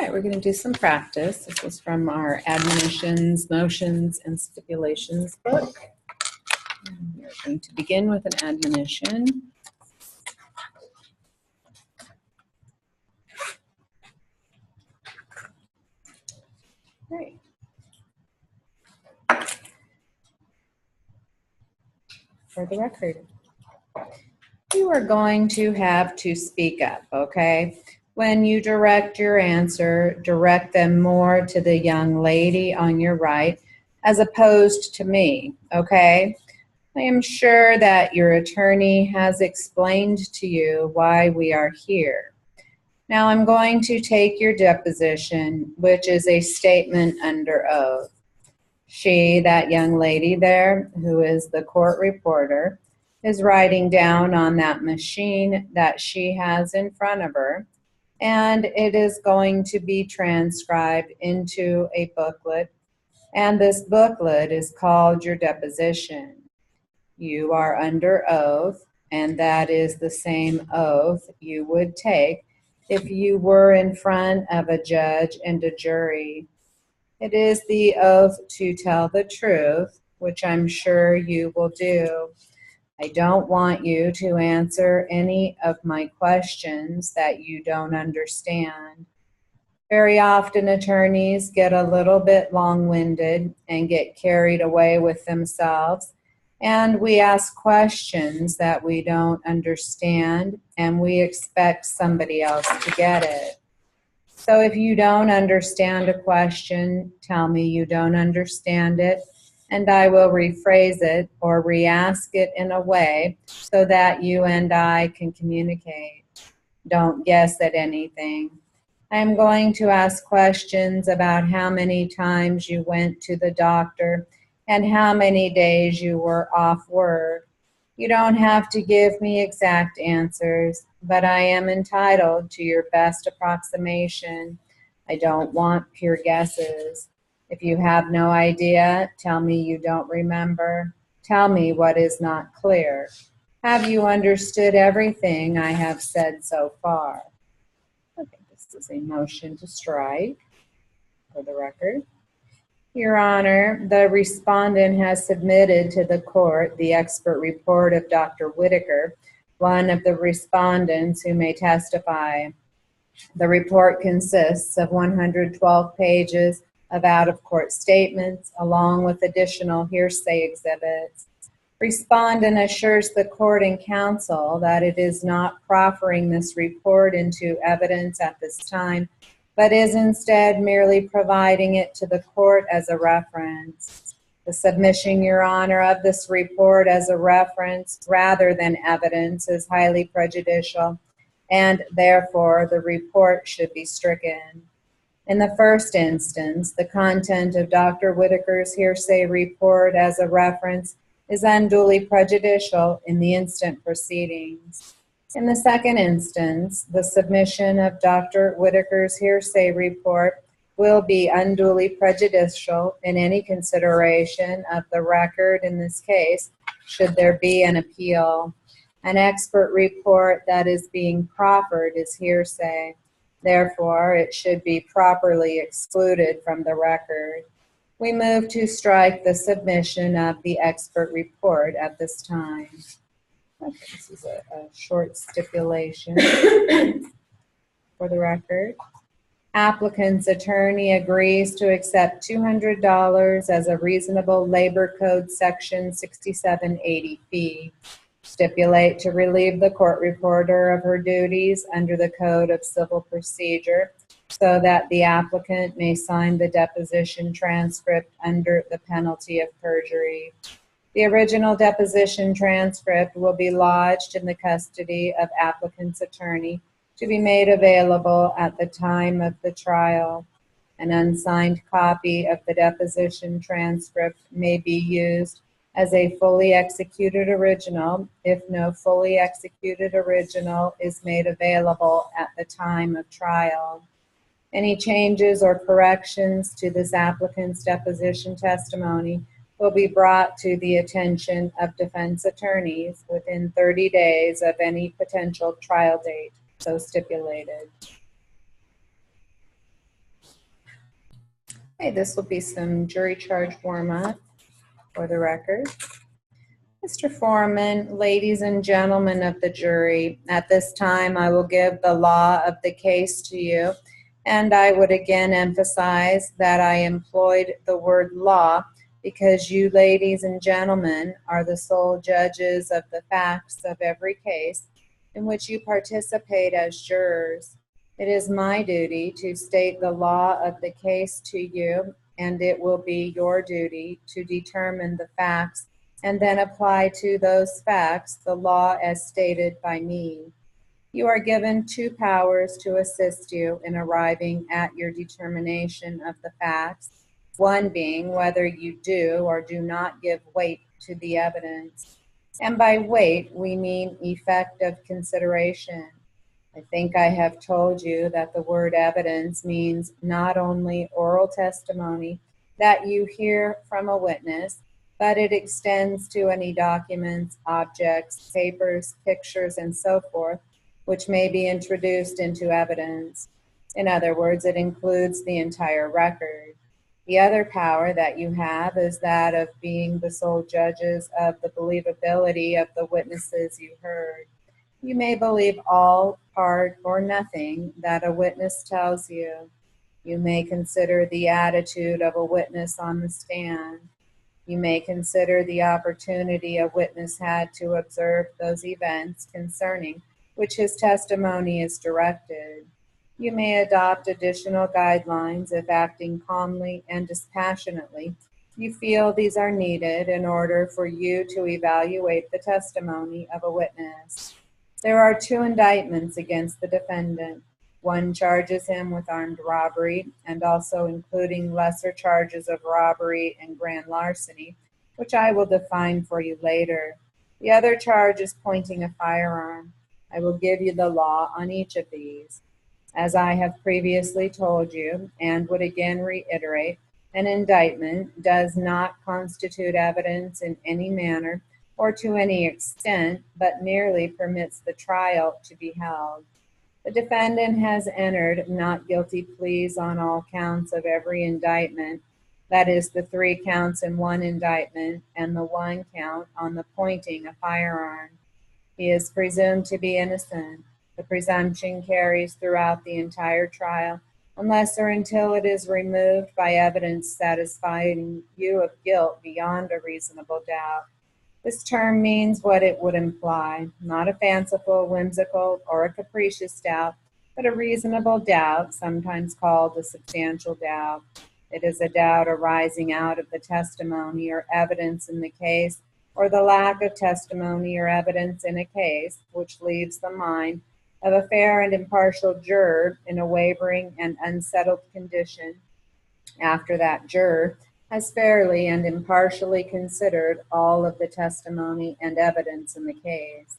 All right, we're going to do some practice. This was from our admonitions, motions, and stipulations book. And we're going to begin with an admonition. All right. For the record, you are going to have to speak up, okay? When you direct your answer, direct them more to the young lady on your right as opposed to me, okay? I am sure that your attorney has explained to you why we are here. Now I'm going to take your deposition, which is a statement under oath. She, that young lady there, who is the court reporter, is writing down on that machine that she has in front of her, and it is going to be transcribed into a booklet, and this booklet is called your deposition. You are under oath, and that is the same oath you would take if you were in front of a judge and a jury. It is the oath to tell the truth, which I'm sure you will do. I don't want you to answer any of my questions that you don't understand. Very often attorneys get a little bit long-winded and get carried away with themselves, and we ask questions that we don't understand, and we expect somebody else to get it. So if you don't understand a question, tell me you don't understand it, and I will rephrase it or re-ask it in a way so that you and I can communicate. Don't guess at anything. I am going to ask questions about how many times you went to the doctor and how many days you were off work. You don't have to give me exact answers, but I am entitled to your best approximation. I don't want pure guesses. If you have no idea, tell me you don't remember. Tell me what is not clear. Have you understood everything I have said so far? Okay, this is a motion to strike for the record. Your Honor, the respondent has submitted to the court the expert report of Dr. Whitaker, one of the respondents who may testify. The report consists of 112 pages of out-of-court statements, along with additional hearsay exhibits. Respondent assures the court and counsel that it is not proffering this report into evidence at this time, but is instead merely providing it to the court as a reference. The submission, Your Honor, of this report as a reference rather than evidence is highly prejudicial, and therefore the report should be stricken. In the first instance, the content of Dr. Whitaker's hearsay report as a reference is unduly prejudicial in the instant proceedings. In the second instance, the submission of Dr. Whitaker's hearsay report will be unduly prejudicial in any consideration of the record in this case, should there be an appeal. An expert report that is being proffered is hearsay. Therefore, it should be properly excluded from the record. We move to strike the submission of the expert report at this time. Okay, this is a short stipulation for the record. Applicant's attorney agrees to accept $200 as a reasonable Labor Code Section 6780 fee. Stipulate to relieve the court reporter of her duties under the Code of Civil Procedure so that the applicant may sign the deposition transcript under the penalty of perjury. The original deposition transcript will be lodged in the custody of applicant's attorney to be made available at the time of the trial. An unsigned copy of the deposition transcript may be used as a fully executed original if no fully executed original is made available at the time of trial. Any changes or corrections to this applicant's deposition testimony will be brought to the attention of defense attorneys within 30 days of any potential trial date so stipulated. Okay, this will be some jury charge warm-up for the record. Mr. Foreman, ladies and gentlemen of the jury, at this time I will give the law of the case to you, and I would again emphasize that I employed the word law because you, ladies and gentlemen, are the sole judges of the facts of every case in which you participate as jurors. It is my duty to state the law of the case to you, and it will be your duty to determine the facts and then apply to those facts the law as stated by me. You are given two powers to assist you in arriving at your determination of the facts, one being whether you do or do not give weight to the evidence. And by weight, we mean effect of consideration. I think I have told you that the word evidence means not only oral testimony that you hear from a witness, but it extends to any documents, objects, papers, pictures, and so forth, which may be introduced into evidence. In other words, it includes the entire record. The other power that you have is that of being the sole judges of the believability of the witnesses you heard. You may believe all, part, or nothing that a witness tells you. You may consider the attitude of a witness on the stand. You may consider the opportunity a witness had to observe those events concerning which his testimony is directed. You may adopt additional guidelines if, acting calmly and dispassionately, you feel these are needed in order for you to evaluate the testimony of a witness. There are two indictments against the defendant. One charges him with armed robbery and also including lesser charges of robbery and grand larceny, which I will define for you later. The other charge is pointing a firearm. I will give you the law on each of these. As I have previously told you, and would again reiterate, an indictment does not constitute evidence in any manner or to any extent, but merely permits the trial to be held. The defendant has entered not guilty pleas on all counts of every indictment, that is, the 3 counts in one indictment and the 1 count on the pointing a firearm. He is presumed to be innocent. The presumption carries throughout the entire trial, unless or until it is removed by evidence satisfying you of guilt beyond a reasonable doubt. This term means what it would imply, not a fanciful, whimsical, or a capricious doubt, but a reasonable doubt, sometimes called a substantial doubt. It is a doubt arising out of the testimony or evidence in the case, or the lack of testimony or evidence in a case, which leaves the mind of a fair and impartial juror in a wavering and unsettled condition after that juror has fairly and impartially considered all of the testimony and evidence in the case.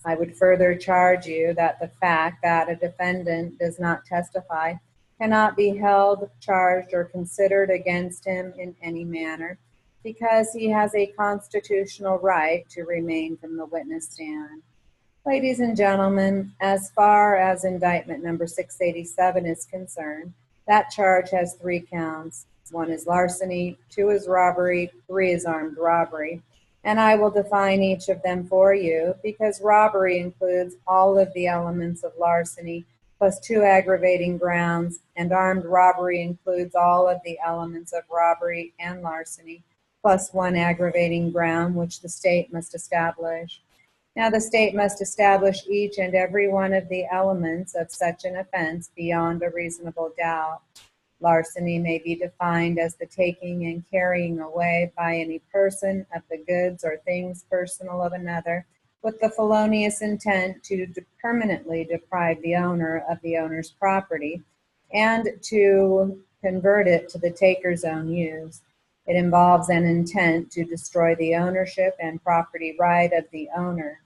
I would further charge you that the fact that a defendant does not testify cannot be held, charged, or considered against him in any manner, because he has a constitutional right to remain from the witness stand. Ladies and gentlemen, as far as indictment number 687 is concerned, that charge has 3 counts. 1 is larceny, 2 is robbery, 3 is armed robbery. And I will define each of them for you because robbery includes all of the elements of larceny plus 2 aggravating grounds, and armed robbery includes all of the elements of robbery and larceny plus 1 aggravating ground, which the state must establish. Now, the state must establish each and every one of the elements of such an offense beyond a reasonable doubt. Larceny may be defined as the taking and carrying away by any person of the goods or things personal of another with the felonious intent to permanently deprive the owner of the owner's property and to convert it to the taker's own use. It involves an intent to destroy the ownership and property right of the owner.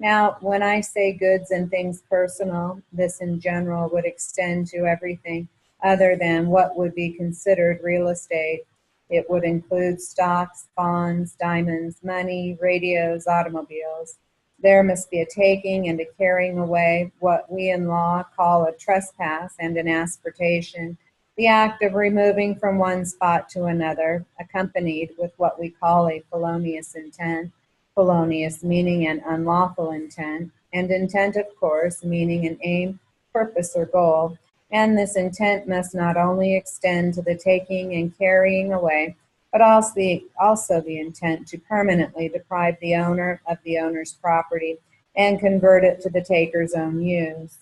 Now, when I say goods and things personal, this in general would extend to everything other than what would be considered real estate. It would include stocks, bonds, diamonds, money, radios, automobiles. There must be a taking and a carrying away, what we in law call a trespass and an asportation, the act of removing from one spot to another, accompanied with what we call a felonious intent, felonious meaning an unlawful intent, and intent, of course, meaning an aim, purpose, or goal. And this intent must not only extend to the taking and carrying away, but also the intent to permanently deprive the owner of the owner's property and convert it to the taker's own use.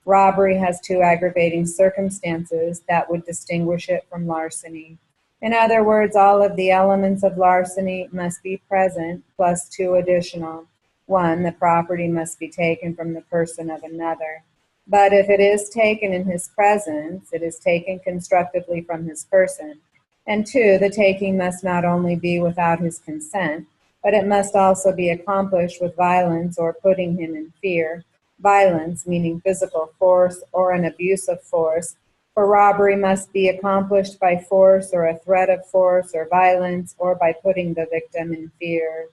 Robbery has two aggravating circumstances that would distinguish it from larceny. In other words, all of the elements of larceny must be present, plus two additional. One, the property must be taken from the person of another. But if it is taken in his presence, it is taken constructively from his person. And two, the taking must not only be without his consent, but it must also be accomplished with violence or putting him in fear. Violence, meaning physical force or an abuse of force, for robbery must be accomplished by force or a threat of force or violence or by putting the victim in fear.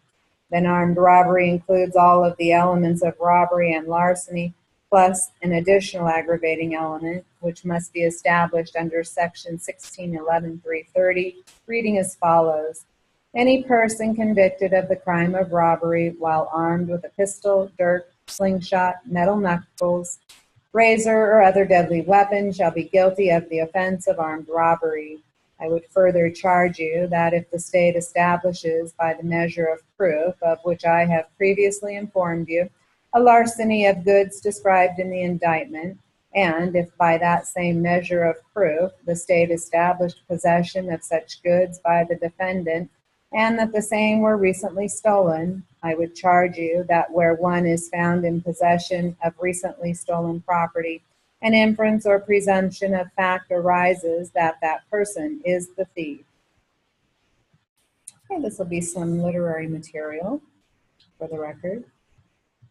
Then armed robbery includes all of the elements of robbery and larceny, plus an additional aggravating element, which must be established under Section 1611-330, reading as follows. Any person convicted of the crime of robbery while armed with a pistol, dirk, slingshot, metal knuckles, razor, or other deadly weapon shall be guilty of the offense of armed robbery. I would further charge you that if the state establishes by the measure of proof of which I have previously informed you, a larceny of goods described in the indictment, and if by that same measure of proof the state established possession of such goods by the defendant, and that the same were recently stolen, I would charge you that where one is found in possession of recently stolen property, an inference or presumption of fact arises that that person is the thief. Okay, this will be some literary material for the record.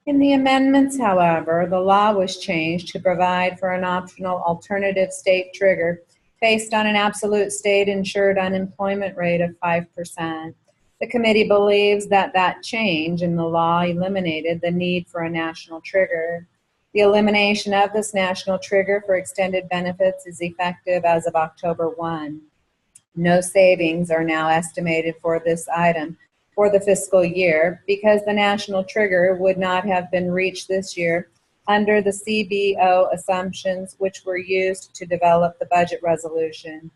In the amendments, however, the law was changed to provide for an optional alternative state trigger based on an absolute state-insured unemployment rate of 5%. The committee believes that that change in the law eliminated the need for a national trigger. The elimination of this national trigger for extended benefits is effective as of October 1. No savings are now estimated for this item for the fiscal year because the national trigger would not have been reached this year under the CBO assumptions which were used to develop the budget resolution.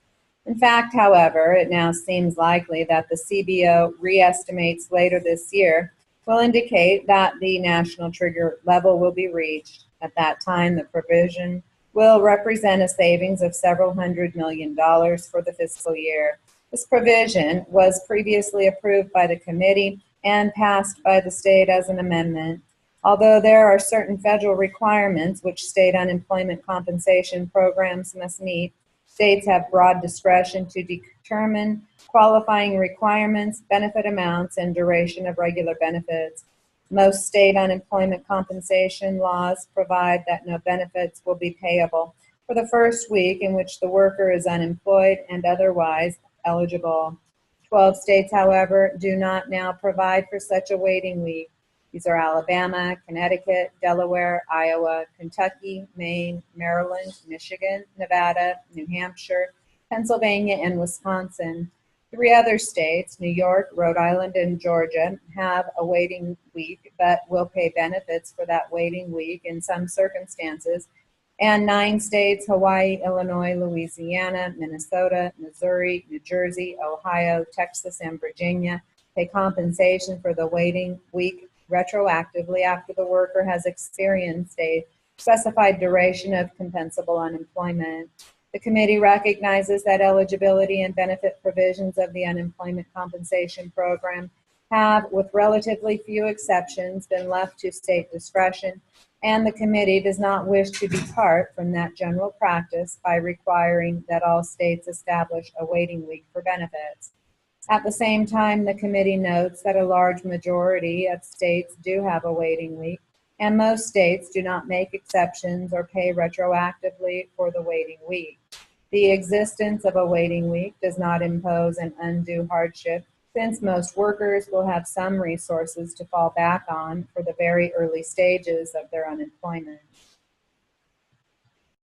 In fact, however, it now seems likely that the CBO re-estimates later this year will indicate that the national trigger level will be reached. At that time, the provision will represent a savings of several $100 million for the fiscal year. This provision was previously approved by the committee and passed by the state as an amendment. Although there are certain federal requirements which state unemployment compensation programs must meet, states have broad discretion to determine qualifying requirements, benefit amounts, and duration of regular benefits. Most state unemployment compensation laws provide that no benefits will be payable for the first week in which the worker is unemployed and otherwise eligible. 12 states, however, do not now provide for such a waiting week. These are Alabama, Connecticut, Delaware, Iowa, Kentucky, Maine, Maryland, Michigan, Nevada, New Hampshire, Pennsylvania, and Wisconsin. 3 other states, New York, Rhode Island, and Georgia, have a waiting week but will pay benefits for that waiting week in some circumstances. And 9 states, Hawaii, Illinois, Louisiana, Minnesota, Missouri, New Jersey, Ohio, Texas, and Virginia, pay compensation for the waiting week retroactively after the worker has experienced a specified duration of compensable unemployment. The committee recognizes that eligibility and benefit provisions of the unemployment compensation program have, with relatively few exceptions, been left to state discretion, and the committee does not wish to depart from that general practice by requiring that all states establish a waiting week for benefits. At the same time, the committee notes that a large majority of states do have a waiting week, and most states do not make exceptions or pay retroactively for the waiting week. The existence of a waiting week does not impose an undue hardship, since most workers will have some resources to fall back on for the very early stages of their unemployment.